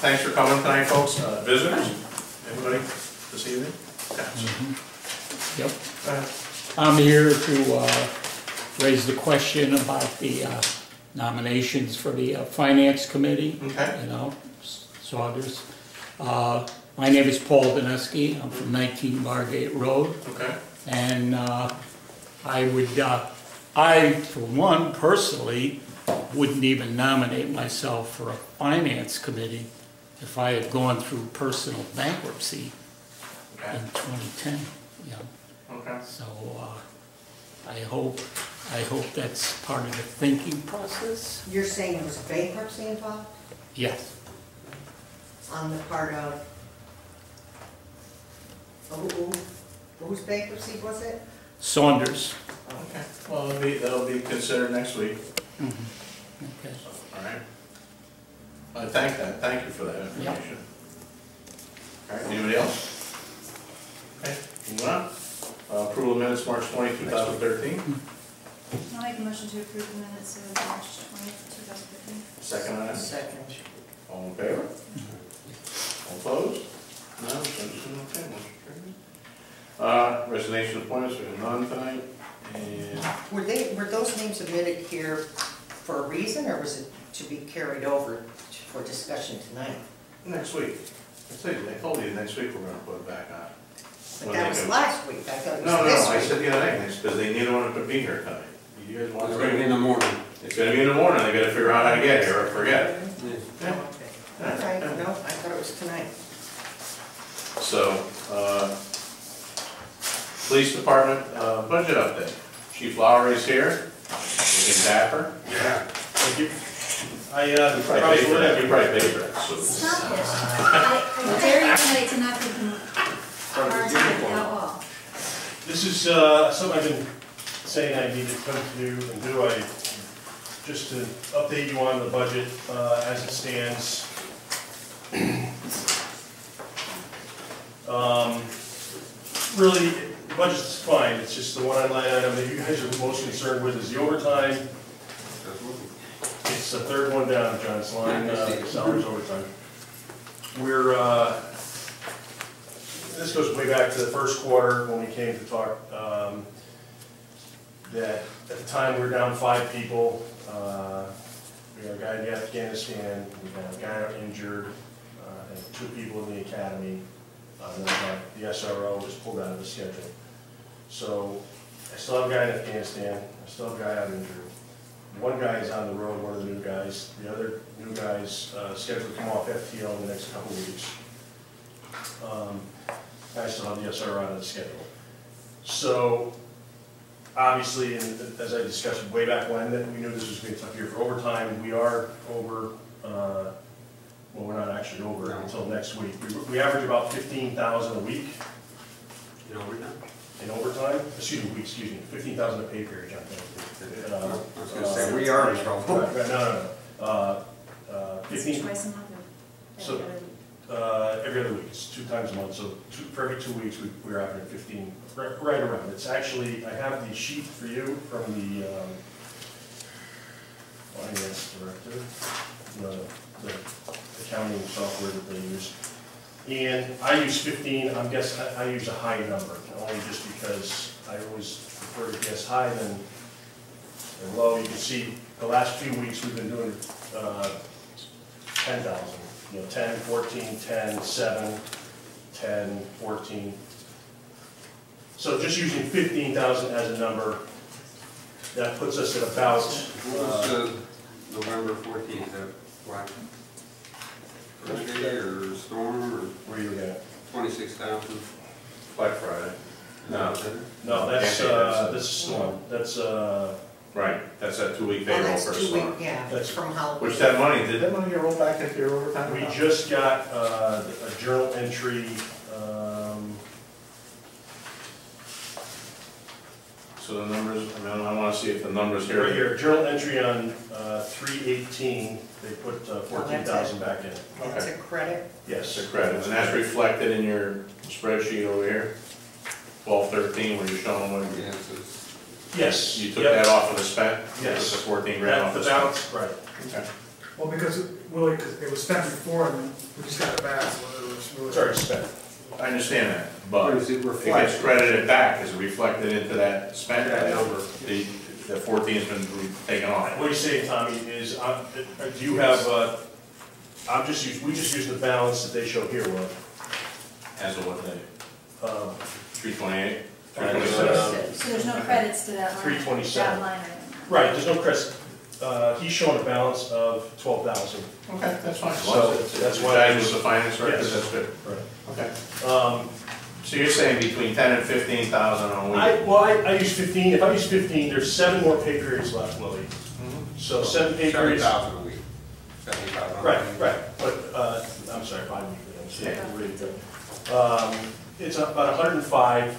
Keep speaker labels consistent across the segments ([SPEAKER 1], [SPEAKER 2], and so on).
[SPEAKER 1] thanks for coming tonight, folks. Visitors? Anybody this evening?
[SPEAKER 2] Yep. I'm here to raise the question about the nominations for the Finance Committee.
[SPEAKER 1] Okay.
[SPEAKER 2] You know, Saunders. My name is Paul Dineski. I'm from 19 Margate Road.
[SPEAKER 1] Okay.
[SPEAKER 2] And I, for one, personally, wouldn't even nominate myself for a Finance Committee if I had gone through personal bankruptcy in 2010. You know.
[SPEAKER 1] Okay.
[SPEAKER 2] So I hope that's part of the thinking process.
[SPEAKER 3] You're saying there was bankruptcy involved
[SPEAKER 2] Yes.
[SPEAKER 3] on the part of, whose bankruptcy was it?
[SPEAKER 2] Saunders.
[SPEAKER 1] Okay. Well, that'll be considered next week.
[SPEAKER 2] Okay.
[SPEAKER 1] So, all right. Thank you for that information. All right. Anybody else? Okay. Moving on. Approval of minutes, March 20, 2013.
[SPEAKER 4] I'll make a motion to approve the minutes of March 20th, 2015.
[SPEAKER 1] Second on that?
[SPEAKER 3] Second.
[SPEAKER 1] All in favor? All opposed? No, okay, motion carried. Resignation appointments, we have none tonight. And
[SPEAKER 3] Were those names submitted here for a reason, or was it to be carried over for discussion tonight?
[SPEAKER 1] next week. I told you next week we're gonna put it back on.
[SPEAKER 3] But that was last week, I thought it was
[SPEAKER 1] No,
[SPEAKER 3] this
[SPEAKER 1] I
[SPEAKER 3] week.
[SPEAKER 1] said the other day, because they neither one could be here tonight. You guys want
[SPEAKER 5] It's
[SPEAKER 1] to?
[SPEAKER 5] gonna be in the morning.
[SPEAKER 1] It's gonna be in the morning, they gotta figure out how to get here or forget it.
[SPEAKER 3] Oh, okay. All right, no, I thought it was tonight.
[SPEAKER 1] So, Police Department, budget update. Chief Lowry's here, looking dapper.
[SPEAKER 5] Yeah.
[SPEAKER 6] Thank you.
[SPEAKER 1] You probably paid for that, you probably paid for that, so.
[SPEAKER 4] Stop it. I dare you tonight to not give him a hard time at all.
[SPEAKER 6] This is something I've been saying I need to come to and do. Just to update you on the budget as it stands. Really, the budget's fine. It's just the one line item that you guys are most concerned with is the overtime. It's the third one down, John. It's line salaries overtime. This goes way back to the first quarter when we came to talk. That at the time we were down 5 people. We had a guy in Afghanistan, we had a guy injured, and 2 people in the academy. And then the SRO was pulled out of the schedule. So I still have a guy in Afghanistan, I still have a guy out injured. One guy is on the road, one of the new guys. The other new guy's scheduled to come off FTO in the next couple of weeks. I still have the SRO out of the schedule. So obviously, and as I discussed way back when, that we knew this was going to be a tough year for overtime. We are over, well, we're not actually over until next week. We average about 15,000 a week.
[SPEAKER 5] In overtime?
[SPEAKER 6] In overtime? Excuse me, 15,000 a pay period, John.
[SPEAKER 5] I was gonna say, we are in trouble.
[SPEAKER 6] No. 15.
[SPEAKER 4] Twice a month or
[SPEAKER 6] So, every other week. It's 2 times a month. So for every 2 weeks, we're averaging 15, right around. It's actually, I have the sheet for you from the finance director, the accounting software that they use. And I use 15. I use a high number, only just because I always prefer to guess high than low. You can see the last few weeks we've been doing 10,000. 10, 14, 10, 7, 10, 14. So just using 15,000 as a number, that puts us at about...
[SPEAKER 5] What was November 14th, what? Thursday or storm or?
[SPEAKER 6] Where are you looking at?
[SPEAKER 5] 26,000.
[SPEAKER 1] Black Friday.
[SPEAKER 6] No, that's this is storm. That's
[SPEAKER 1] Right, that's that 2-week
[SPEAKER 3] Oh,
[SPEAKER 1] payroll
[SPEAKER 3] that's
[SPEAKER 1] for
[SPEAKER 3] 2
[SPEAKER 1] storm.
[SPEAKER 3] weeks, yeah,
[SPEAKER 6] That's
[SPEAKER 3] from Halloween.
[SPEAKER 1] Which that money, did that money get rolled back into your overtime?
[SPEAKER 6] we
[SPEAKER 1] account?
[SPEAKER 6] just got a journal entry.
[SPEAKER 1] So the numbers, I want to see if the numbers here.
[SPEAKER 6] Right here, journal entry on 3/18. They put 14,000 back in.
[SPEAKER 3] That's a credit?
[SPEAKER 6] Yes.
[SPEAKER 1] It's a credit, and that's reflected in your spreadsheet over here, 12/13, where you're showing what
[SPEAKER 5] Yeah, so it's
[SPEAKER 6] Yes.
[SPEAKER 1] you took that off of the spent?
[SPEAKER 6] Yes.
[SPEAKER 1] You took the 14 grand off the
[SPEAKER 6] The
[SPEAKER 1] spent?
[SPEAKER 6] balance, right.
[SPEAKER 1] Okay.
[SPEAKER 7] Well, because it was spent before and we just got it back, so it was really.
[SPEAKER 6] It's already spent.
[SPEAKER 1] I understand that, but
[SPEAKER 5] Or is it
[SPEAKER 1] it gets
[SPEAKER 5] reflected?
[SPEAKER 1] credited back, is it reflected into that spent
[SPEAKER 5] That
[SPEAKER 1] value?
[SPEAKER 5] number.
[SPEAKER 1] The 14's been taken off.
[SPEAKER 6] What you're saying, Tommy, is, do you have, we just use the balance that they show here, what?
[SPEAKER 1] As of what day? 328?
[SPEAKER 4] So there's no credits to that line?
[SPEAKER 6] 327.
[SPEAKER 4] That line item?
[SPEAKER 6] Right, there's no credits. He's showing a balance of 12,000.
[SPEAKER 1] Okay, that's fine.
[SPEAKER 6] So, that's why I
[SPEAKER 1] That was
[SPEAKER 6] was-
[SPEAKER 1] the finance director,
[SPEAKER 6] Yes.
[SPEAKER 1] that's good.
[SPEAKER 6] Right.
[SPEAKER 1] Okay. So you're saying between 10 and 15,000 on a week?
[SPEAKER 6] I use 15, if I use 15, there's 7 more pay periods left, Willie.
[SPEAKER 1] Mhm.
[SPEAKER 6] So 7 pay periods.
[SPEAKER 5] 70,000 a week. 70,000.
[SPEAKER 6] Right, but, I'm sorry, bi-weekly, I'm saying, really good. It's about 105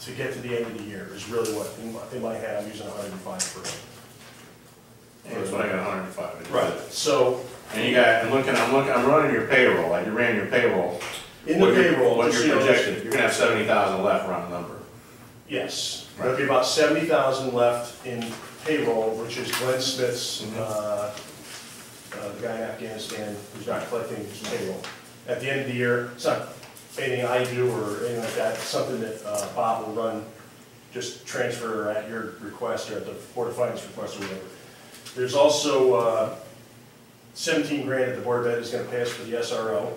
[SPEAKER 6] to get to the end of the year is really what, in my head, I'm using 105 per day.
[SPEAKER 1] That's what I got, 105.
[SPEAKER 6] Right, so,
[SPEAKER 1] And you got, I'm running your payroll, like you ran your payroll.
[SPEAKER 6] in the payroll.
[SPEAKER 1] What
[SPEAKER 6] just,
[SPEAKER 1] you're
[SPEAKER 6] you know,
[SPEAKER 1] projected, you're gonna have 70,000 left, round number.
[SPEAKER 6] Yes, there'll be about 70,000 left in payroll, which is Glenn Smith's, the guy in Afghanistan who's not collecting his payroll. At the end of the year, it's not anything I do or anything like that, it's something that Bob will run, just transfer at your request or at the Board of Finance request or whatever. There's also 17 grand that the Board of Ed is going to pay us for the SRO.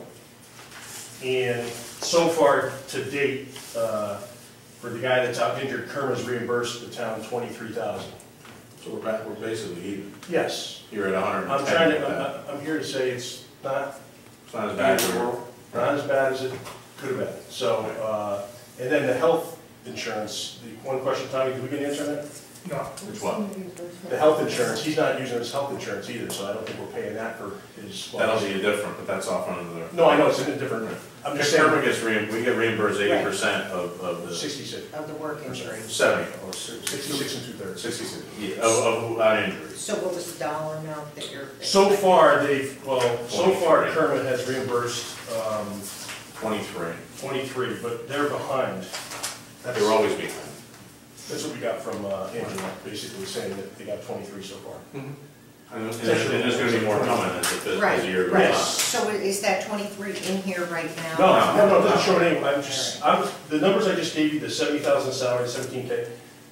[SPEAKER 6] And so far to date, for the guy that's out injured, Kerma's reimbursed the town 23,000.
[SPEAKER 1] So we're basically even.
[SPEAKER 6] Yes.
[SPEAKER 1] You're at 110.
[SPEAKER 6] I'm trying
[SPEAKER 1] with that.
[SPEAKER 6] to, I'm here to say it's not
[SPEAKER 1] It's not as bad as we're.
[SPEAKER 6] not as bad as it could have been. So, and then the health insurance, the one question, Tommy, did we get an answer on that?
[SPEAKER 7] No.
[SPEAKER 1] Which one?
[SPEAKER 6] The health insurance, he's not using his health insurance either, so I don't think we're paying that for his.
[SPEAKER 1] That'll be different, but that's off under the.
[SPEAKER 6] No, I know, it's in a different, I'm just saying.
[SPEAKER 1] Kerma gets we get reimbursed 80% of the.
[SPEAKER 6] 66,
[SPEAKER 3] Of the work injury.
[SPEAKER 1] 70, or
[SPEAKER 6] 66 and 2/3.
[SPEAKER 1] 66, yeah, of injuries.
[SPEAKER 3] So what was the dollar amount that you're?
[SPEAKER 6] So far, so far Kermit has reimbursed
[SPEAKER 1] 23.
[SPEAKER 6] 23, but they're behind.
[SPEAKER 1] They were always behind.
[SPEAKER 6] That's what we got from Angela, basically saying that they got 23 so far.
[SPEAKER 1] And there's gonna be more coming as the
[SPEAKER 3] Right,
[SPEAKER 1] year goes
[SPEAKER 3] right.
[SPEAKER 1] on.
[SPEAKER 3] So is that 23 in here right now?
[SPEAKER 6] No, it doesn't show any, the numbers I just gave you, the 70,000 salary, 17K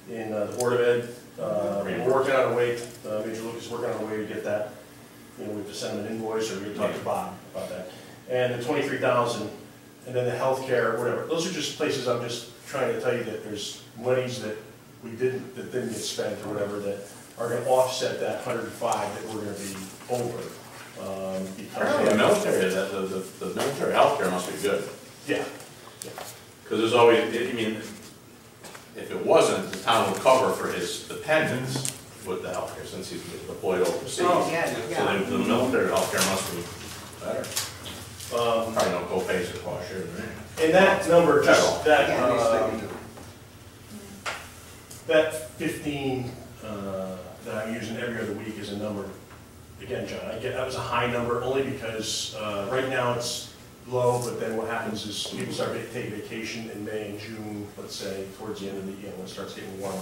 [SPEAKER 6] in the Board of Ed, we're working on a way, Major Lucas is working on a way to get that. You know, we have to send them an invoice, or we have to talk to Bob about that. And the 23,000, and then the healthcare, whatever, those are just places I'm just trying to tell you that there's monies that that didn't get spent or whatever, that are gonna offset that 105 that we're gonna be over.
[SPEAKER 1] Apparently the military, the military healthcare must be good.
[SPEAKER 6] Yeah.
[SPEAKER 1] Because there's always, I mean, if it wasn't, the town would cover for his dependents with the healthcare, since he's deployed overseas.
[SPEAKER 3] Oh, yeah,
[SPEAKER 1] So
[SPEAKER 3] yeah.
[SPEAKER 1] the military healthcare must be better. Probably no co-pays or cost share, right?
[SPEAKER 6] And that number, just that,
[SPEAKER 3] Yeah.
[SPEAKER 6] that 15 that I'm using every other week is a number. Again, John, that was a high number only because right now it's low, but then what happens is people start to take vacation in May and June, let's say, towards the end of the year when it starts getting warmer.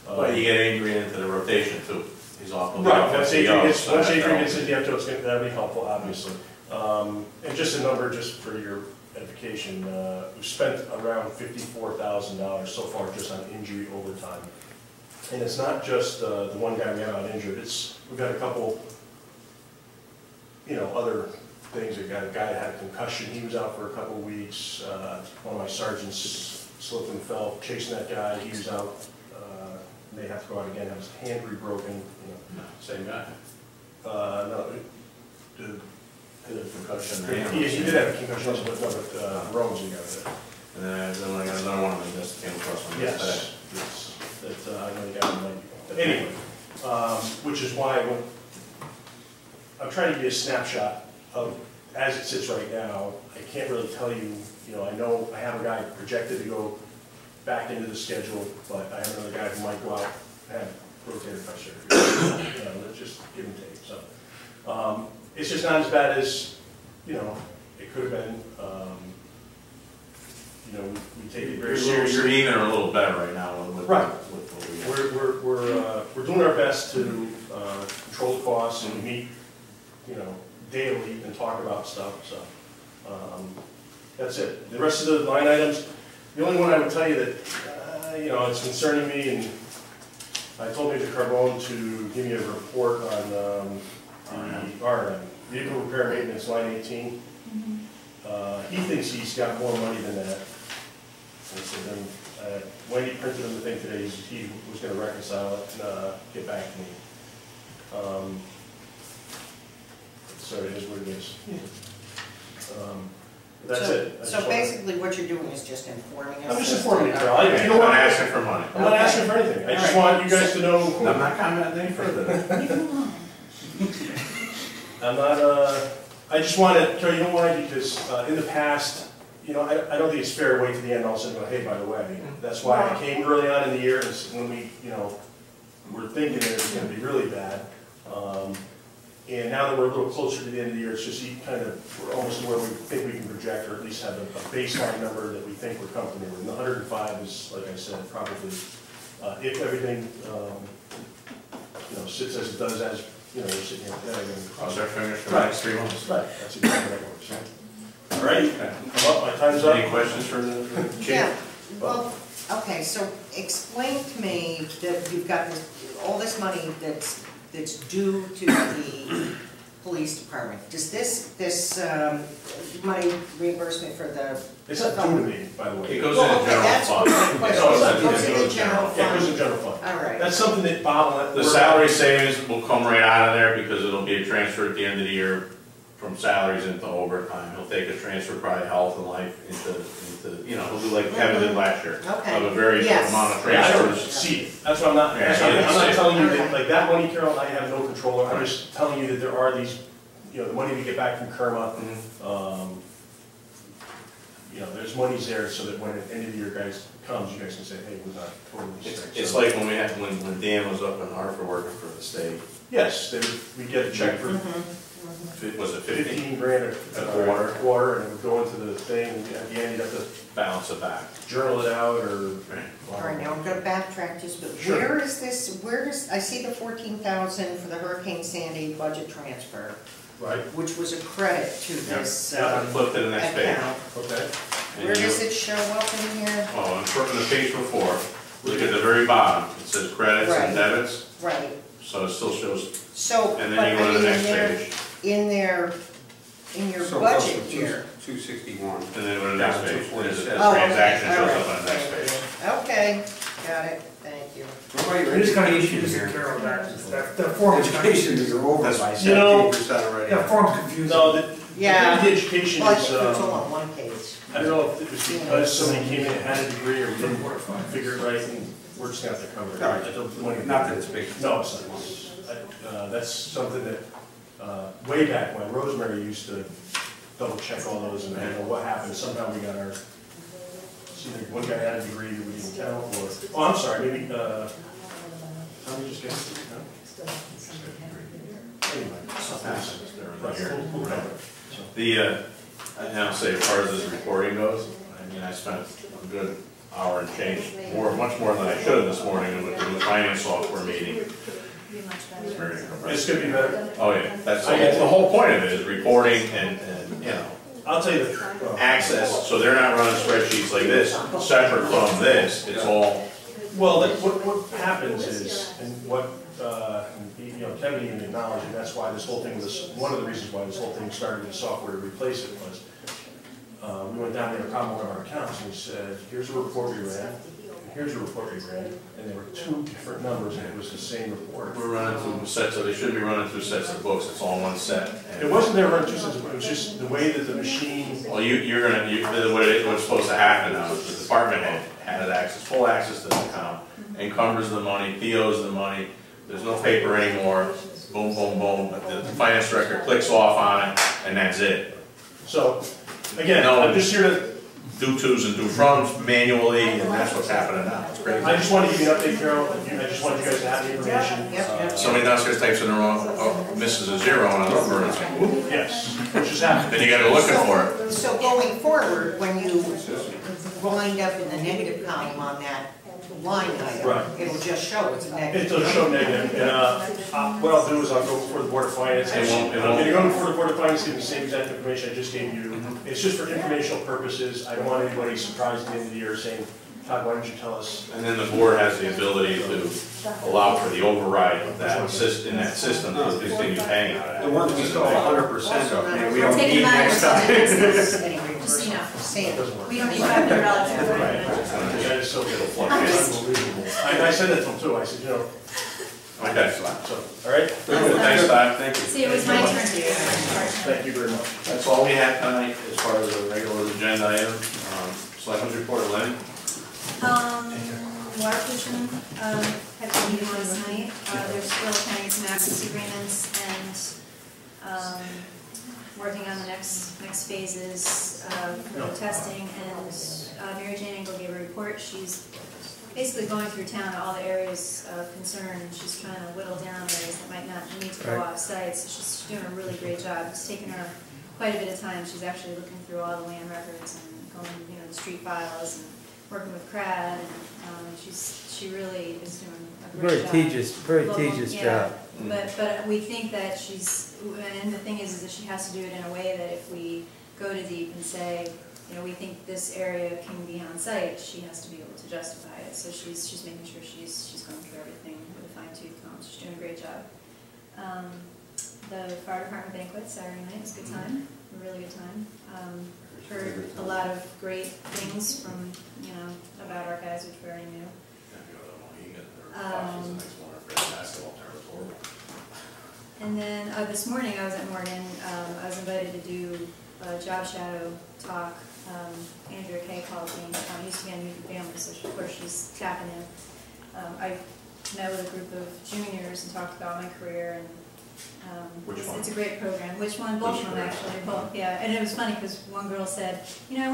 [SPEAKER 1] But you get Adrian into the rotation too. He's off.
[SPEAKER 6] Right, once Adrian gets into the MTO, that'll be helpful, obviously. And just a number, just for your edification, we've spent around $54,000 so far just on injury overtime. And it's not just the one guy we had out injured, we've got a couple, other things. We've got a guy that had a concussion, he was out for a couple of weeks. One of my sergeants slipped and fell chasing that guy, he was out. May have to go out again, have his hand rebroken.
[SPEAKER 1] Same guy.
[SPEAKER 6] No,
[SPEAKER 1] Had a concussion.
[SPEAKER 6] he did have a concussion, but Rose he got it.
[SPEAKER 1] And then I got another one of them that came across on this today.
[SPEAKER 6] Yes, that I know you got in But anyway, which is why I'm trying to give you a snapshot of as it sits right now. I can't really tell you, I know I have a guy projected to go back into the schedule, but I have another guy who might go out and have rotator cuff surgery. Let's just give and take. So it's just not as bad as, it could have been. We take it very seriously.
[SPEAKER 1] You're even a little better right now with
[SPEAKER 6] Right.
[SPEAKER 1] with what we got.
[SPEAKER 6] We're doing our best to control the costs and meet you know, daily and talk about stuff, so, that's it. The rest of the line items, the only one I would tell you that, you know, it's concerning me, and I told Mr. Carbone to give me a report on, the RN, vehicle repair maintenance, line 18. He thinks he's got more money than that. And so then, Wendy printed him the thing today, he was gonna reconcile it and, get back to me. So it is what it is. That's it. I just
[SPEAKER 3] So
[SPEAKER 6] wanna-
[SPEAKER 3] basically what you're doing is just informing us.
[SPEAKER 6] I'm just
[SPEAKER 3] as to-
[SPEAKER 6] informing you, Carol.
[SPEAKER 1] I'm
[SPEAKER 6] You know what?
[SPEAKER 1] not asking for money.
[SPEAKER 6] I'm not asking for anything. I just want you guys to know.
[SPEAKER 1] I'm not commenting any further.
[SPEAKER 6] I'm not, I just want to, Carol, you know why? Because in the past, you know, I don't think it's fair to wait to the end and all of a sudden go, hey, by the way. That's why I came early on in the year, and when we, you know, were thinking that it was going to be really bad. And now that we're a little closer to the end of the year, it's just kind of, we're almost to where we think we can project, or at least have a baseline number that we think we're comfortable with. And the 105 is, like I said, probably, if everything, you know, sits as it does, as, you know, we're sitting here today.
[SPEAKER 1] Cross our fingers for the next 3 months.
[SPEAKER 6] Right, that's exactly what it works. All right, come up, my time's up.
[SPEAKER 1] Any questions for the chief?
[SPEAKER 3] Yeah, well, okay, so explain to me that you've got this, all this money that's due to the police department. Does this money reimbursement for the?
[SPEAKER 6] It's not due to me, by the way.
[SPEAKER 1] It goes
[SPEAKER 3] Well,
[SPEAKER 1] in the
[SPEAKER 3] okay,
[SPEAKER 1] general
[SPEAKER 3] that's
[SPEAKER 1] fund.
[SPEAKER 3] my question.
[SPEAKER 6] No, it's not
[SPEAKER 3] It
[SPEAKER 6] due
[SPEAKER 3] goes
[SPEAKER 6] to
[SPEAKER 3] in
[SPEAKER 1] me.
[SPEAKER 3] the general
[SPEAKER 6] Yeah, it goes in
[SPEAKER 3] fund.
[SPEAKER 6] general fund.
[SPEAKER 3] All right.
[SPEAKER 6] That's something that bottleneck.
[SPEAKER 1] The salary savings will come right out of there because it'll be a transfer at the end of the year from salaries into overtime. He'll take a transfer, probably health and life into, you know, he'll do like Kevin did last year.
[SPEAKER 3] Okay.
[SPEAKER 1] Of a very
[SPEAKER 3] Yes.
[SPEAKER 1] amount of
[SPEAKER 6] Yeah, I don't
[SPEAKER 1] transfers.
[SPEAKER 6] see it. That's what I'm not, that's what I'm not telling you that, like, that money, Carol, I have no control over. I'm just telling you that there are these, you know, the money we get back from Kerma, you know, there's monies there so that when the end of the year guys comes, you guys can say, hey, we're not totally sick.
[SPEAKER 1] It's like when we had, when Dan was up in Hartford working for the state.
[SPEAKER 6] Yes, we get a check for
[SPEAKER 1] Was it 15?
[SPEAKER 6] 15 grand of water, and it would go into the thing, and at the end you'd have to
[SPEAKER 1] Balance it back.
[SPEAKER 6] journal it out, or.
[SPEAKER 3] All right, now I'm gonna backtrack just, but
[SPEAKER 6] Sure.
[SPEAKER 3] where is this, where does, I see the 14,000 for the Hurricane Sandy budget transfer,
[SPEAKER 6] Right,
[SPEAKER 3] which was a credit to this
[SPEAKER 1] Yeah, flip to the next page.
[SPEAKER 3] account.
[SPEAKER 6] okay.
[SPEAKER 1] And
[SPEAKER 3] Where
[SPEAKER 1] you-
[SPEAKER 3] does it show up in here?
[SPEAKER 1] Oh, and flipping the page before, look at the very bottom, it says credits
[SPEAKER 3] Right.
[SPEAKER 1] and debits,
[SPEAKER 3] Right,
[SPEAKER 1] so it still shows,
[SPEAKER 3] so,
[SPEAKER 1] and
[SPEAKER 3] but
[SPEAKER 1] then you go
[SPEAKER 3] I
[SPEAKER 1] to the
[SPEAKER 3] mean,
[SPEAKER 1] next page,
[SPEAKER 3] in your
[SPEAKER 5] So it goes
[SPEAKER 3] budget
[SPEAKER 5] from
[SPEAKER 3] here.
[SPEAKER 5] 261.
[SPEAKER 1] and then go to the next
[SPEAKER 5] Down to
[SPEAKER 1] page, there's a
[SPEAKER 5] 247.
[SPEAKER 3] Oh, okay,
[SPEAKER 1] transaction
[SPEAKER 3] all
[SPEAKER 1] shows
[SPEAKER 3] right,
[SPEAKER 1] up on the next
[SPEAKER 3] thank
[SPEAKER 1] page.
[SPEAKER 3] you. Okay, got it, thank you.
[SPEAKER 5] What about your
[SPEAKER 7] I just kind of
[SPEAKER 5] education
[SPEAKER 7] confused
[SPEAKER 5] here?
[SPEAKER 7] Carol, that form is kind of,
[SPEAKER 5] Education is over by
[SPEAKER 6] You know,
[SPEAKER 5] 17% already.
[SPEAKER 7] that form's confusing.
[SPEAKER 6] No, the
[SPEAKER 3] Yeah.
[SPEAKER 6] education
[SPEAKER 3] Well, I
[SPEAKER 6] is,
[SPEAKER 3] think it's all on one page.
[SPEAKER 6] I don't know if it was because somebody came in and had a degree, or we didn't figure it right, and we're just gonna have to cover it.
[SPEAKER 5] All right.
[SPEAKER 6] I don't want
[SPEAKER 5] Not that it's big.
[SPEAKER 6] No, it's not. That's something that, way back when Rosemary used to double check all those, and I don't know what happened, somehow we got our, see, like, one guy had a degree that we didn't count, or, oh, I'm sorry, maybe, how did we just get it? No? Anyway. Right. Whatever. So,
[SPEAKER 1] The, I now say as far as this reporting goes, I mean, I spent a good hour and change, much more than I should have this morning with the finance software meeting. It's very
[SPEAKER 6] This could be better.
[SPEAKER 1] Oh, yeah, that's the whole point of it, is reporting and, you know,
[SPEAKER 6] I'll tell you
[SPEAKER 1] access, so they're not running spreadsheets like this, separate from this, it's all,
[SPEAKER 6] well, what happens is, and what, you know, Kevin even acknowledged, and that's why this whole thing was, one of the reasons why this whole thing started with software to replace it was, we went down, we had a problem with one of our accounts, and we said, here's a report we ran, and here's a report we ran, and there were two different numbers, and it was the same report.
[SPEAKER 1] we're running through sets of, they should be running through sets of books, it's all one set.
[SPEAKER 6] It wasn't there running two sets, it was just the way that the machine,
[SPEAKER 1] Well, what's supposed to happen now is the department head has access, full access to the account, encumbers the money, POs the money, there's no paper anymore, boom, boom, boom, but the finance director clicks off on it, and that's it.
[SPEAKER 6] so, again,
[SPEAKER 1] No.
[SPEAKER 6] I'm just here to,
[SPEAKER 1] Do tos and do froms manually, and that's what's happening now, it's crazy.
[SPEAKER 6] I just wanted to give you an update, Carol, I just wanted you guys to have the information.
[SPEAKER 3] Yep.
[SPEAKER 1] Somebody downstairs types in the wrong, misses a zero on a number, and it's like, whoop,
[SPEAKER 6] Yes, which is happening.
[SPEAKER 1] then you gotta look for it.
[SPEAKER 3] So going forward, when you wind up in the negative column on that, line item.
[SPEAKER 6] Right.
[SPEAKER 3] It'll just show it's a negative.
[SPEAKER 6] It'll show negative, and what I'll do is I'll go before the Board of Finance.
[SPEAKER 1] It won't-
[SPEAKER 6] I'm gonna go before the Board of Finance, give the same exact information I just gave you. It's just for informational purposes. I don't want anybody surprised at the end of the year saying, Todd, why don't you tell us?
[SPEAKER 1] And then the board has the ability to allow for the override of that in that system to continue paying on it.
[SPEAKER 5] The ones we still 100% of, man, we don't
[SPEAKER 4] Taking
[SPEAKER 5] need
[SPEAKER 4] mine
[SPEAKER 5] next time.
[SPEAKER 3] Any
[SPEAKER 4] Just so you know.
[SPEAKER 3] reimbursement for sand.
[SPEAKER 4] We don't need $500 for
[SPEAKER 1] Right.
[SPEAKER 4] it.
[SPEAKER 6] That is so
[SPEAKER 1] It'll
[SPEAKER 6] good.
[SPEAKER 1] fluctuate.
[SPEAKER 6] Unbelievable. I said that to him too, I said, you know,
[SPEAKER 1] Okay.
[SPEAKER 6] so, all right?
[SPEAKER 1] Thanks, Todd. Thank you.
[SPEAKER 4] See, it was my turn to do it.
[SPEAKER 6] Thank you very much.
[SPEAKER 1] That's all we have tonight as far as the regular agenda item. Selectmen's report, Lynn.
[SPEAKER 4] Water pollution, had a meeting last night. They're still planning some access agreements and, working on the next phases of testing. And Mary Jane Engel gave a report. She's basically going through town, all the areas of concern, and she's trying to whittle down areas that might not need to go off-site. So she's doing a really great job. It's taken her quite a bit of time. She's actually looking through all the land records and going, the street files and working with CRAD, and she really is doing a great job.
[SPEAKER 8] Very tedious job.
[SPEAKER 4] But we think that and the thing is that she has to do it in a way that if we go to deep and say, we think this area can be on site, she has to be able to justify it. So she's making sure she's going through everything with a fine-tooth comb. She's doing a great job. The fire department banquet Saturday night was a good time, a really good time. Heard a lot of great things from, about our guys, which we already knew. And then this morning I was at Morgan. I was invited to do a job shadow talk. Andrea Kay called me. Used to be on Newton Family, so of course she's tapping in. I met with a group of juniors and talked about my career, and it's a great program. Which one? Both of them actually. Both, yeah. And it was funny because one girl said, I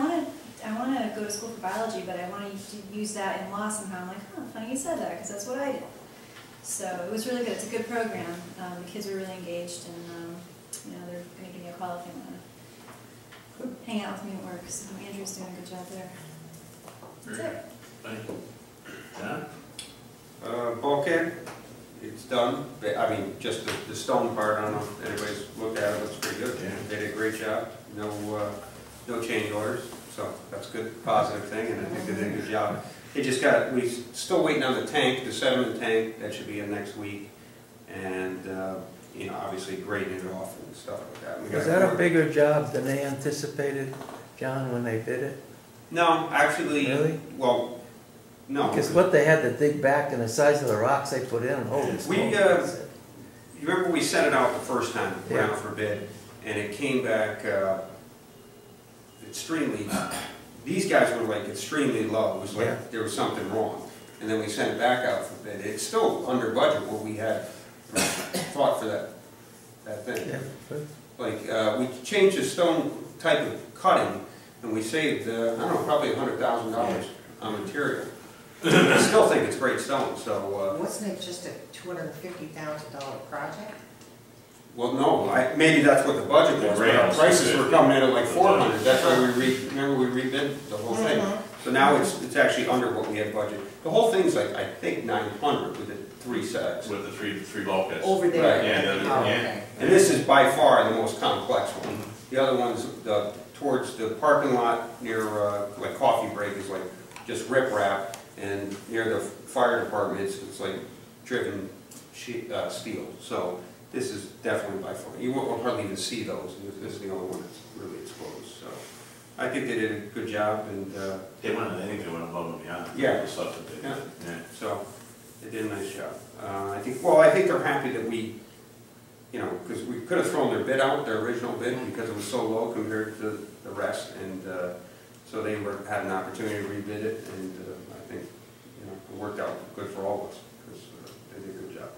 [SPEAKER 4] want to go to school for biology, but I want to use that in law somehow. I'm like, funny you said that, because that's what I did. So it was really good. It's a good program. The kids are really engaged, and they're going to give me a call if they want to hang out with me at work. So Andrew's doing a good job there. That's it.
[SPEAKER 1] Thank you. John?
[SPEAKER 5] Bulkhead, it's done. I mean, just the stone part, I don't know if anybody's looked at it, looks pretty good.
[SPEAKER 1] Yeah.
[SPEAKER 5] They did a great job. No change orders, so that's a good, positive thing, and I think they did a good job. We're still waiting on the tank, the sediment tank, that should be in next week, and, obviously grading it off and stuff like that.
[SPEAKER 8] Was that a bigger job than they anticipated, John, when they bid it?
[SPEAKER 5] No, actually,
[SPEAKER 8] Really?
[SPEAKER 5] well, no.
[SPEAKER 8] Because what they had to dig back and the size of the rocks they put in, holy smokes.
[SPEAKER 5] You remember we sent it out the first time, went
[SPEAKER 8] Yeah.
[SPEAKER 5] out for bid, and it came back extremely, these guys were like extremely low. It was like there was something wrong. And then we sent it back out for bid. It's still under budget what we had thought for that thing.
[SPEAKER 8] Yeah, good.
[SPEAKER 5] Like, we changed the stone type of cutting, and we saved, I don't know, probably $100,000 on material. I still think it's great stone, so...
[SPEAKER 3] Wasn't it just a $250,000 project?
[SPEAKER 5] Well, no, maybe that's what the budget was, but our prices were coming in at like 400, that's why remember we rebid the whole thing. So now it's actually under what we had budgeted. The whole thing's like, I think 900 with the 3 sets.
[SPEAKER 1] With the three bulkheads.
[SPEAKER 3] Over there?
[SPEAKER 5] Right,
[SPEAKER 1] yeah,
[SPEAKER 3] Okay.
[SPEAKER 5] And this is by far the most complex one. The other one's towards the parking lot near, like Coffee Break is like just riprap, and near the fire department it's like driven steel. So this is definitely by far, you won't hardly even see those. This is the only one that's really exposed. So I think they did a good job, and
[SPEAKER 1] I think they went above and beyond.
[SPEAKER 5] Yeah.
[SPEAKER 1] The stuff that they did.
[SPEAKER 5] Yeah. So they did a nice job. I think they're happy that we, because we could have thrown their bid out, their original bid, because it was so low compared to the rest, and so they had an opportunity to rebid it, and I think it worked out good for all of us, because they did a good job.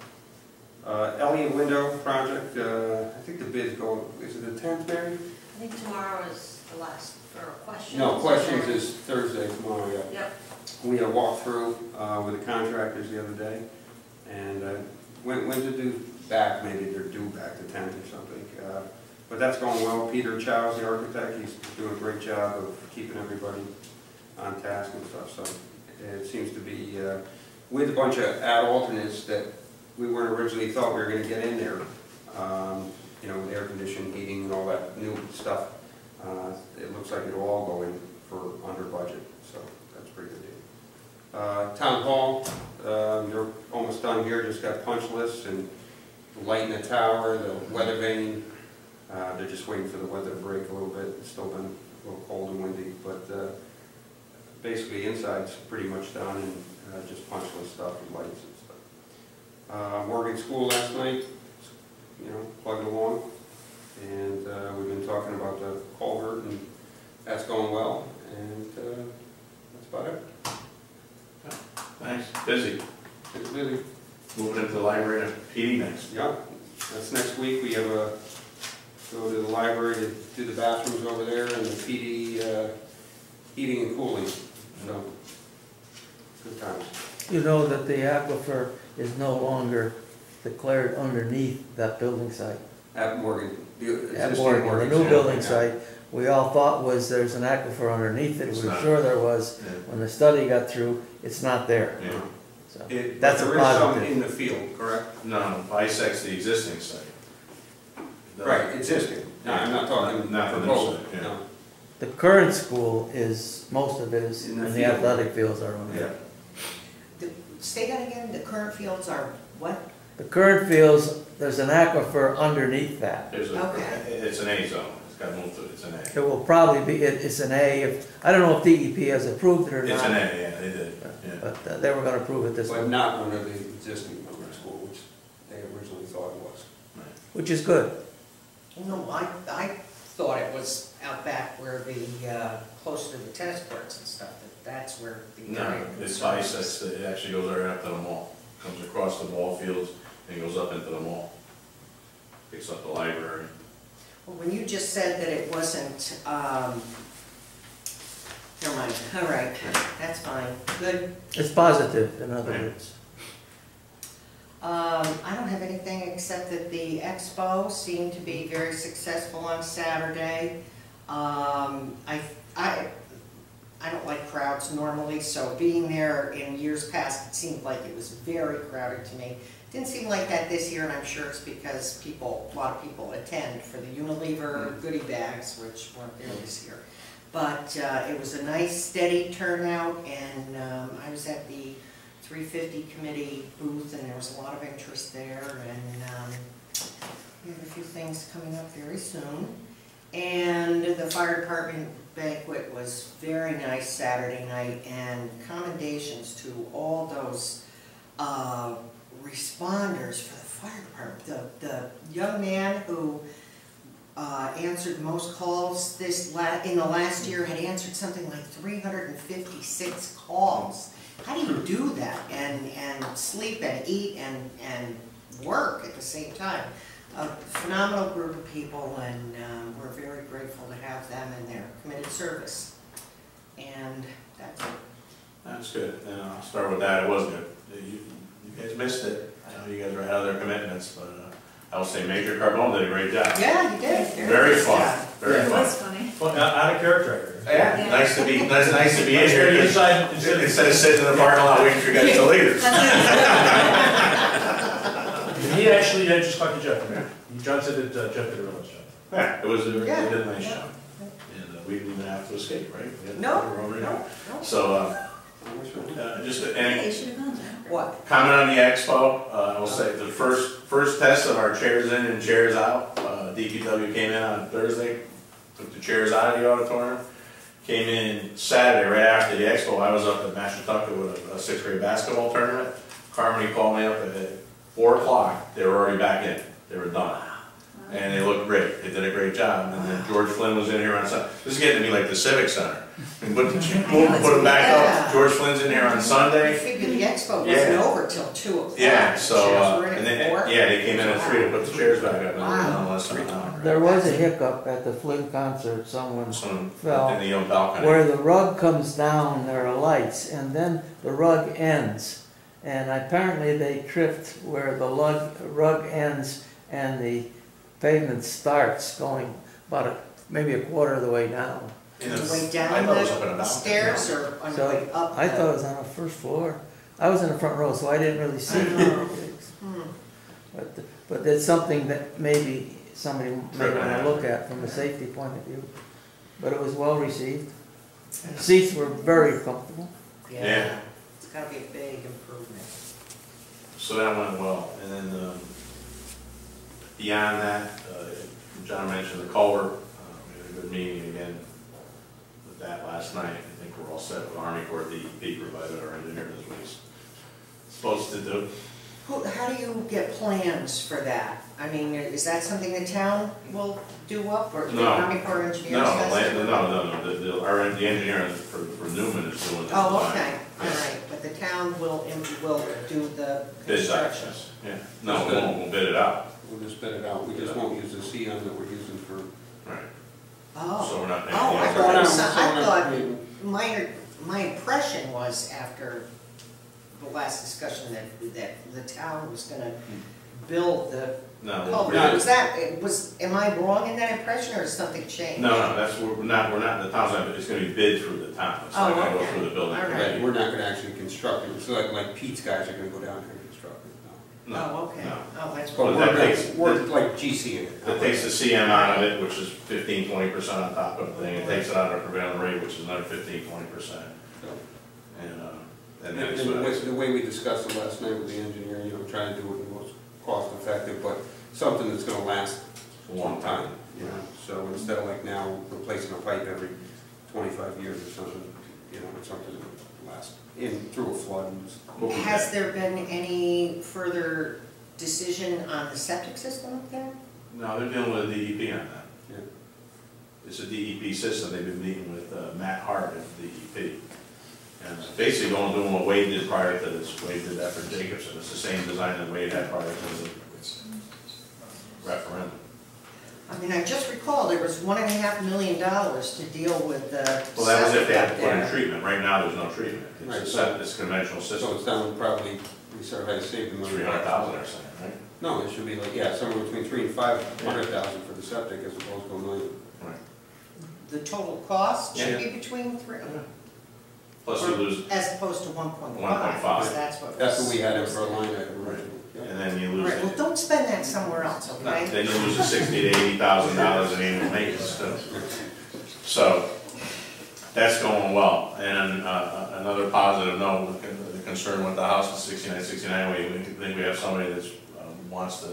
[SPEAKER 5] Elliott Window Project, I think the bid's going, is it the 10th, Mary?
[SPEAKER 9] I think tomorrow is the last for questions.
[SPEAKER 5] No, questions is Thursday, tomorrow, yeah.
[SPEAKER 9] Yep.
[SPEAKER 5] We had a walkthrough with the contractors the other day, and when's it due back? Maybe they're due back the 10th or something. But that's going well. Peter Chow's the architect. He's doing a great job of keeping everybody on task and stuff. So It seems to be, with a bunch of ad alternates that we weren't originally thought we were gonna get in there. You know, with air conditioning, heating, and all that new stuff. It looks like it'll all go in for under budget, so that's pretty good. Town hall, they're almost done here, just got punch lists and the light in the tower, the weather vane. They're just waiting for the weather to break a little bit. It's still been a little cold and windy, but basically inside's pretty much done, and just punch list stuff and lights and stuff. Morgan School last night, you know, plugging along, and we've been talking about the culvert, and that's going well, and that's about it.
[SPEAKER 1] Thanks, busy.
[SPEAKER 5] It's busy.
[SPEAKER 1] Moving into the library and PD next.
[SPEAKER 5] Yeah, that's next week. We have a, go to the library to do the bathrooms over there, and the PD heating and cooling, so good times.
[SPEAKER 8] You know that the aquifer is no longer declared underneath that building site.
[SPEAKER 5] At Morgan.
[SPEAKER 8] At Morgan, the new building site, we all thought was there's an aquifer underneath it, we
[SPEAKER 1] It's
[SPEAKER 8] were
[SPEAKER 1] not.
[SPEAKER 8] sure there was.
[SPEAKER 1] Yeah.
[SPEAKER 8] When the study got through, it's not there.
[SPEAKER 1] Yeah.
[SPEAKER 8] So
[SPEAKER 5] But
[SPEAKER 8] that's a
[SPEAKER 5] there is some
[SPEAKER 8] positive.
[SPEAKER 5] in the field, correct?
[SPEAKER 1] No, bisects the existing site. The-
[SPEAKER 5] Right, existing. No, I'm not talking
[SPEAKER 1] Not the new
[SPEAKER 5] proposed.
[SPEAKER 1] site, yeah.
[SPEAKER 5] No.
[SPEAKER 8] The current school is, most of it is,
[SPEAKER 5] In the
[SPEAKER 8] and the
[SPEAKER 5] field.
[SPEAKER 8] athletic fields are on
[SPEAKER 5] Yeah.
[SPEAKER 8] there.
[SPEAKER 3] Say that again, the current fields are what?
[SPEAKER 8] The current fields, there's an aquifer underneath that.
[SPEAKER 1] There's
[SPEAKER 3] Okay.
[SPEAKER 1] it's an A zone, it's got moved to, it's an A.
[SPEAKER 8] It will probably be, it's an A, I don't know if DEP has approved it or not.
[SPEAKER 1] It's an A, yeah, they did, yeah.
[SPEAKER 8] But they were gonna approve it this
[SPEAKER 5] But
[SPEAKER 8] week,
[SPEAKER 5] not under the existing Morgan School, which they originally thought it was.
[SPEAKER 8] which is good.
[SPEAKER 3] No, I thought it was out back where the, closer to the tennis courts and stuff, that's where the.
[SPEAKER 1] No, it's bisects, it actually goes right up to the mall, comes across the ball fields and goes up into the mall. Picks up the library.
[SPEAKER 3] Well, when you just said that it wasn't, never mind, all right, that's fine, good.
[SPEAKER 8] It's positive, in other
[SPEAKER 1] Right.
[SPEAKER 8] words.
[SPEAKER 3] I don't have anything except that the expo seemed to be very successful on Saturday. I don't like crowds normally, so being there in years past, it seemed like it was very crowded to me. Didn't seem like that this year, and I'm sure it's because a lot of people attend for the Unilever goodie bags, which weren't there this year. But it was a nice, steady turnout, and I was at the 350 committee booth, and there was a lot of interest there, and we have a few things coming up very soon. And the fire department banquet was very nice Saturday night, and commendations to all those responders for the fire department. The young man who answered most calls in the last year had answered something like 356 calls. How do you do that and sleep and eat and work at the same time? A phenomenal group of people, and we're very grateful to have them in their committed service. And that's it.
[SPEAKER 1] That's good, and I'll start with that, it was good. You guys missed it, I know you guys were out of their commitments, but I will say Major Carbone did a great job.
[SPEAKER 3] Yeah, you did.
[SPEAKER 1] Very fun, very
[SPEAKER 4] It
[SPEAKER 1] fun.
[SPEAKER 4] was funny.
[SPEAKER 6] Well, out of character.
[SPEAKER 1] Yeah, nice to be in here.
[SPEAKER 6] Inside,
[SPEAKER 1] Instead of sitting in the parking lot waiting for you guys to leave.
[SPEAKER 6] He actually just talked to Jeff. John said that Jeff did a real nice job.
[SPEAKER 1] Yeah, it was, they did
[SPEAKER 3] Yeah.
[SPEAKER 1] a nice job. And we didn't even have to escape, right? We had-
[SPEAKER 3] No,
[SPEAKER 1] we were over here.
[SPEAKER 3] no.
[SPEAKER 1] So, just, and
[SPEAKER 4] They should have gone there.
[SPEAKER 3] What?
[SPEAKER 1] comment on the expo, I will say the first test of our chairs in and chairs out, DPW came in on Thursday, took the chairs out of the auditorium, came in Saturday, right after the expo. I was up at Mashantucket with a sixth grade basketball tournament. Carmody called me up at 4 o'clock, they were already back in, they were done. And they looked great, they did a great job, and then George Flynn was in here on Sunday. This is getting to be like the Civic Center. And put them back up, George Flynn's in here on
[SPEAKER 3] I
[SPEAKER 1] Sunday.
[SPEAKER 3] figured the expo wasn't
[SPEAKER 1] Yeah.
[SPEAKER 3] over till 2 o'clock.
[SPEAKER 1] Yeah,
[SPEAKER 3] The
[SPEAKER 1] so,
[SPEAKER 3] chairs were in
[SPEAKER 1] and
[SPEAKER 3] at
[SPEAKER 1] then,
[SPEAKER 3] 4.
[SPEAKER 1] yeah, they came in at 3 to put the chairs back up, and they were done
[SPEAKER 3] Wow.
[SPEAKER 1] less than an hour.
[SPEAKER 8] There was a hiccup at the Flynn concert, someone
[SPEAKER 1] Some,
[SPEAKER 8] fell.
[SPEAKER 1] in the young balcony.
[SPEAKER 8] where the rug comes down, there are lights, and then the rug ends. And apparently they tripped where the rug ends and the pavement starts, going about maybe a quarter of the way down.
[SPEAKER 3] On the way
[SPEAKER 1] I
[SPEAKER 3] down
[SPEAKER 1] thought it was up and
[SPEAKER 3] the
[SPEAKER 1] about.
[SPEAKER 3] stairs or on the
[SPEAKER 8] So
[SPEAKER 3] way up?
[SPEAKER 8] I thought it was on the first floor. I was in the front row, so I didn't really see it. But it's something that maybe somebody may want to look at from a safety point of view. But it was well received. Seats were very comfortable.
[SPEAKER 1] Yeah.
[SPEAKER 3] It's gotta be a big improvement.
[SPEAKER 1] So that went well, and then, beyond that, John mentioned the culvert, we had a good meeting again with that last night. I think we're all set with Army Corps DEP provided our engineer is what he's supposed to do.
[SPEAKER 3] How do you get plans for that? I mean, is that something the town will do up, or the
[SPEAKER 1] No.
[SPEAKER 3] Army Corps engineers?
[SPEAKER 1] No,
[SPEAKER 3] does it?
[SPEAKER 1] the engineer for Newman is doing the
[SPEAKER 3] Oh,
[SPEAKER 1] design.
[SPEAKER 3] okay, all right, but the town will do the
[SPEAKER 1] Bid that,
[SPEAKER 3] construction?
[SPEAKER 1] yeah. No, we'll bid it out.
[SPEAKER 5] We'll just bid it out, we just won't use the CM that we're using for.
[SPEAKER 1] Right.
[SPEAKER 3] Oh.
[SPEAKER 1] So we're not paying.
[SPEAKER 3] Oh, I
[SPEAKER 1] the
[SPEAKER 3] thought,
[SPEAKER 1] extra.
[SPEAKER 3] my impression was after the last discussion that the town was gonna build the
[SPEAKER 1] No,
[SPEAKER 3] culvert. Am I wrong in that impression, or has something changed?
[SPEAKER 1] no, we're not, the town's not, it's gonna be bid through the town. It's not gonna go
[SPEAKER 3] okay.
[SPEAKER 1] through the building
[SPEAKER 3] All right.
[SPEAKER 1] committee.
[SPEAKER 5] We're not gonna actually construct it, so like Pete's guys are gonna go down there and construct it, no.
[SPEAKER 1] No,
[SPEAKER 3] Oh, okay,
[SPEAKER 1] no.
[SPEAKER 3] oh, that's.
[SPEAKER 5] But
[SPEAKER 1] Well,
[SPEAKER 5] we're
[SPEAKER 1] that takes-
[SPEAKER 5] we're like GC in it.
[SPEAKER 1] It takes the CM out of it, which is 15-20% on top of the thing, it takes it out of the prevailing rate, which is another 15-20%. And then
[SPEAKER 5] And
[SPEAKER 1] it's,
[SPEAKER 5] the way we discussed it last night with the engineer, trying to do it the most cost effective, but something that's gonna last
[SPEAKER 1] a long time.
[SPEAKER 5] So instead of like now replacing a pipe every 25 years or something, it's something that will last through a flood.
[SPEAKER 3] Has there been any further decision on the septic system up there?
[SPEAKER 1] No, they're dealing with the DEP on that.
[SPEAKER 5] Yeah.
[SPEAKER 1] It's a DEP system, they've been meeting with Matt Hart at DEP. And basically going doing what Wade did prior to this, Wade did that for Jacobson, it's the same design that Wade had prior to the referendum.
[SPEAKER 3] I mean, I just recall there was $1.5 million to deal with the
[SPEAKER 1] Well, that was if they had to
[SPEAKER 3] septic
[SPEAKER 1] put in
[SPEAKER 3] up there.
[SPEAKER 1] treatment, right now there's no treatment,
[SPEAKER 5] Right,
[SPEAKER 1] it's a conventional
[SPEAKER 5] So
[SPEAKER 1] system.
[SPEAKER 5] it's down probably, we sort of had to save the money.
[SPEAKER 1] 300,000 or something, right?
[SPEAKER 5] No, it should be like, somewhere between 300,000 and 500,000 for the septic as opposed to $1 million.
[SPEAKER 1] Right.
[SPEAKER 3] The total cost should
[SPEAKER 1] Yeah.
[SPEAKER 3] be between three,
[SPEAKER 1] Plus you lose,
[SPEAKER 3] as opposed to 1.5.
[SPEAKER 1] 1.5.
[SPEAKER 3] because that's what.
[SPEAKER 5] That's what we had in for a line item originally. Yep.
[SPEAKER 1] and then you lose
[SPEAKER 3] Right, well,
[SPEAKER 1] it.
[SPEAKER 3] don't spend that somewhere else,
[SPEAKER 1] No,
[SPEAKER 3] okay?
[SPEAKER 1] then you lose the $60,000 to $80,000 in annual maintenance too. So, that's going well. And another positive note, the concern with the house is 6969, we think we have somebody that wants to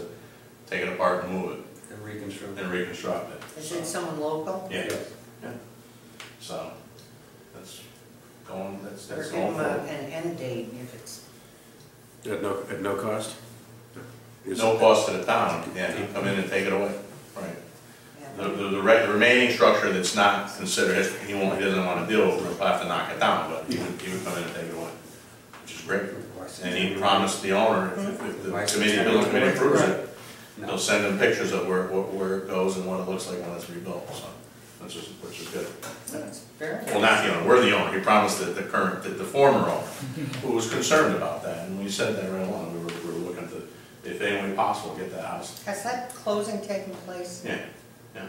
[SPEAKER 1] take it apart and move it
[SPEAKER 5] And reconstruct.
[SPEAKER 1] and reconstruct it.
[SPEAKER 3] Is it someone local?
[SPEAKER 1] Yeah,
[SPEAKER 5] Yes.
[SPEAKER 1] yeah. So, that's going,
[SPEAKER 3] Or
[SPEAKER 1] that's
[SPEAKER 3] give
[SPEAKER 1] going
[SPEAKER 3] them
[SPEAKER 1] forward.
[SPEAKER 3] an end date if it's,
[SPEAKER 10] At no cost?
[SPEAKER 1] No cost to the town, yeah, he'd come in and take it away, right.
[SPEAKER 3] yeah.
[SPEAKER 1] The remaining structure that's not considered, he doesn't want to deal with, we'll have to knock it down, but he would come in and take it away, which is great. And he promised the owner, if the building committee approves it, they'll send him pictures of where it goes and what it looks like when it's rebuilt, so, which is good.
[SPEAKER 3] That's very
[SPEAKER 1] Well, not the owner, we're the owner, he promised that the former owner, who was concerned about that, and we said that right along, we were looking to, if any way possible, get that house.
[SPEAKER 3] Has that closing taken place?
[SPEAKER 1] Yeah, yeah.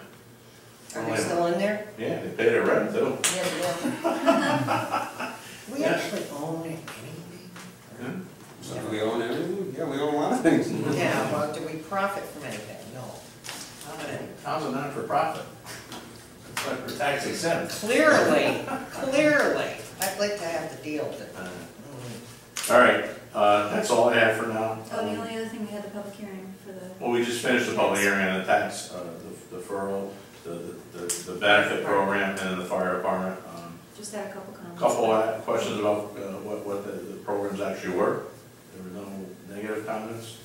[SPEAKER 3] Are they still in there?
[SPEAKER 1] Yeah, they paid their rent too.
[SPEAKER 3] Yeah. We
[SPEAKER 1] Yeah.
[SPEAKER 3] actually own it
[SPEAKER 1] Yeah. So,
[SPEAKER 5] Do we own everything? Yeah, we own a lot of things.
[SPEAKER 3] anyway. Yeah, well, do we profit from anything? No. Not anything.
[SPEAKER 1] How's it not for profit? It's like we're tax exempt.
[SPEAKER 3] Clearly, I'd like to have the deal to.
[SPEAKER 1] All right, that's all I have for now.
[SPEAKER 4] Oh, the only other thing, we had the public hearing for the.
[SPEAKER 1] Well, we just finished the public hearing on the tax, the deferral, the benefit program, and then the fire department.
[SPEAKER 4] Just had a couple comments.
[SPEAKER 1] Couple of questions about what the programs actually were. There were no negative comments.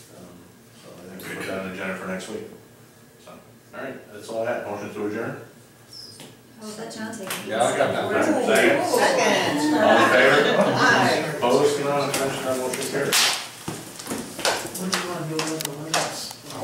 [SPEAKER 1] So I think we'll put that on the agenda for next week. So, all right, that's all I had. Motion to adjourn?
[SPEAKER 4] Oh, was that John taking?
[SPEAKER 5] Yeah, I got that.
[SPEAKER 1] Second.
[SPEAKER 3] Second.